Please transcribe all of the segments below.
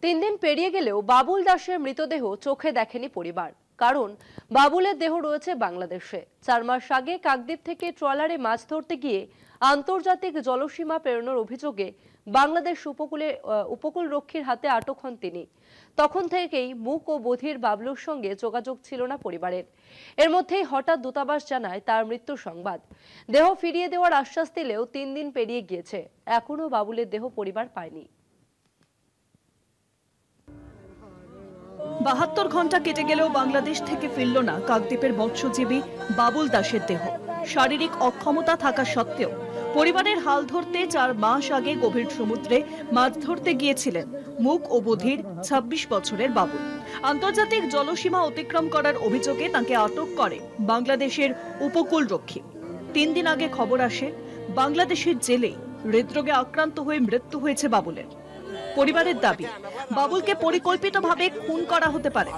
তিন দিন পেরিয়ে গেলেও বাবুল দাসের মৃতদেহ চোখে দেখেনি পরিবার। কারণ বাবুলের দেহ রয়েছে বাংলাদেশে। 4 মাস আগে কাকদ্বীপ থেকে ট্রলারে মাছ ধরতে গিয়ে আন্তর্জাতিক জলসীমা পেরোনোর অভিযোগে বাংলাদেশ উপকূলরক্ষীর হাতে আটক হন তিনি। তখন থেকেই মুক ও বধির বাবলুর সঙ্গে যোগাযোগ ছিল না পরিবারের। এর মধ্যেই হঠাৎ দূতাবাস জানায় তার মৃত্যুর সংবাদ। দেহ ফিরিয়ে দেওয়ার আশ্বাস দিলেও 3 দিন পেরিয়ে গিয়েছে, এখনো বাবুলের দেহ পরিবার পায়নি। 72 ঘন্টা কেটে গেলেও বাংলাদেশ থেকে ফিরল না কাকদ্বীপের মৎস্যজীবী বাবুল দাসের দেহ। শারীরিক অক্ষমতা থাকা সত্ত্বেও পরিবারের হাল ধরতে 4 মাস আগে গভীর সমুদ্রে মাছ ধরতে গিয়েছিলেন মুক ও বধির 26 বছরের বাবুল। আন্তর্জাতিক জলসীমা অতিক্রম করার অভিযোগে তাকে আটক করে বাংলাদেশের উপকূলরক্ষী। 3 দিন আগে খবর আসে বাংলাদেশের জেলেই হৃদরোগে আক্রান্ত হয়ে মৃত্যু হয়েছে বাবুলের। পরিবারের দাবি, বাবুলকে পরিকল্পিতভাবে খুন করা হতে পারে।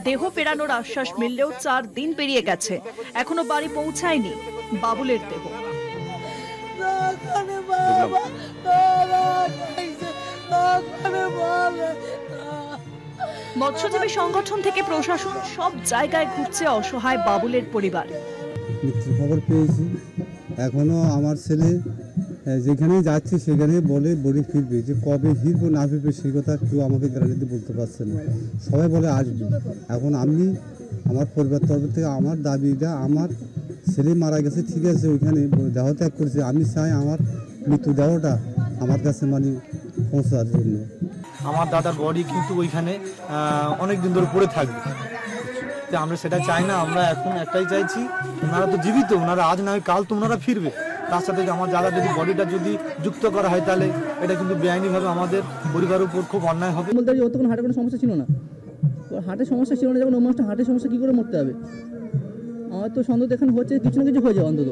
দেহ ফেরানোর আশ্বাস মিললেও 4 দিন পেরিয়ে গেছে, এখনো বাড়ি পৌঁছায়নি বাবুলের দেহ। মৎস্যজীবী সংগঠন থেকে প্রশাসন সব জায়গায় ঘুরছে অসহায় বাবুলের পরিবার। মৃত্যুর খবর পেয়েছি, এখনো আমার ছেলে যেখানে যাচ্ছে সেখানে বলে বডি ফিরবে, যে কবে ফিরবো না ফিরবে সেই কথা কেউ আমাকে গ্যারান্টি বলতে পারছে না। সবাই বলে আসবে। এখন আমি আমার পরিবার তরফ থেকে আমার দাবিটা, আমার ছেলে মারা গেছে ঠিক আছে, ওইখানে দেহ ত্যাগ করেছে, আমি চাই আমার মৃত্যুদেহটা আমার কাছে মানে পৌঁছার জন্য। আমার দাদার বডি কিন্তু ওইখানে অনেক দিন ধরে পড়ে থাকবে, তো আমরা সেটা চাই না। আমরা এখন একটাই চাইছি, ওনারা তো জীবিত, ওনারা আজ না হয় কাল তো ওনারা ফিরবে। তার সাথে আমার দাদা যদি বডিটা যদি যুক্ত করা হয় তাহলে এটা কিন্তু বেআইনিভাবে আমাদের পরিবারের উপর খুব অন্যায় হবে। বলতে ও তখন হার্টের কোনো সমস্যা ছিল না, হার্টের সমস্যা ছিল না, যখন ও মাসটা হার্টের সমস্যা কী করে মরতে হবে? আমার তো সন্দেহ এখন হচ্ছে কিছু না কিছু হয়ে যাবে অন্তত।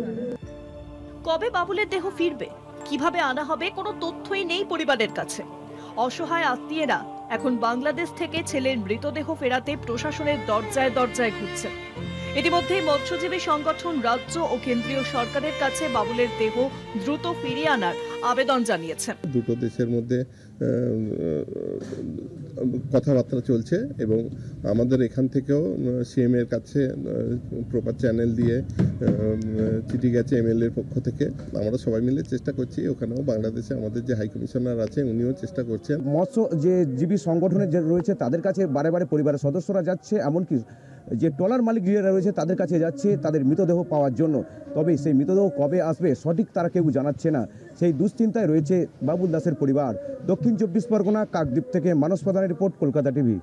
কবে বাবুলের দেহ ফিরবে, কিভাবে আনা হবে, কোনো তথ্যই নেই পরিবারের কাছে। অসহায় আত্মীয়রা এখন বাংলাদেশ থেকে ছেলের মৃতদেহ ফেরাতে প্রশাসনের দরজায় দরজায় ঘুরছে। ইতিমধ্যেই মৎস্যজীবী সংগঠন রাজ্য ও কেন্দ্রীয় সরকারের কাছে বাবুলের দেহ দ্রুত ফিরিয়ে আনার আবেদন জানিয়েছেন। দুটো দেশের মধ্যে কথাবার্তা চলছে এবং আমাদের এখান থেকেও সিএম এর কাছে প্রপার চ্যানেল দিয়ে চিঠি গেছে এমএলএ এর পক্ষ থেকে। আমরা সবাই মিলে চেষ্টা করছি, ওখানেও বাংলাদেশে আমাদের যে হাই কমিশনার আছে উনিও চেষ্টা করছেন। মৎস্য যে জীবী সংগঠনের যে রয়েছে তাদের কাছে বারে বারে পরিবারের সদস্যরা যাচ্ছে, এমনকি যে ট্রলার মালিক যারা রয়েছে তাদের কাছে যাচ্ছে তাদের মৃতদেহ পাওয়ার জন্য। তবে সেই মৃতদেহ কবে আসবে সঠিক তারা কেউ জানাচ্ছে না। সেই দুশ্চিন্তায় রয়েছে বাবুল দাসের পরিবার। দক্ষিণ 24 পরগনা, কাকদ্বীপ থেকে মানস প্রধানের রিপোর্ট, কলকাতা টিভি।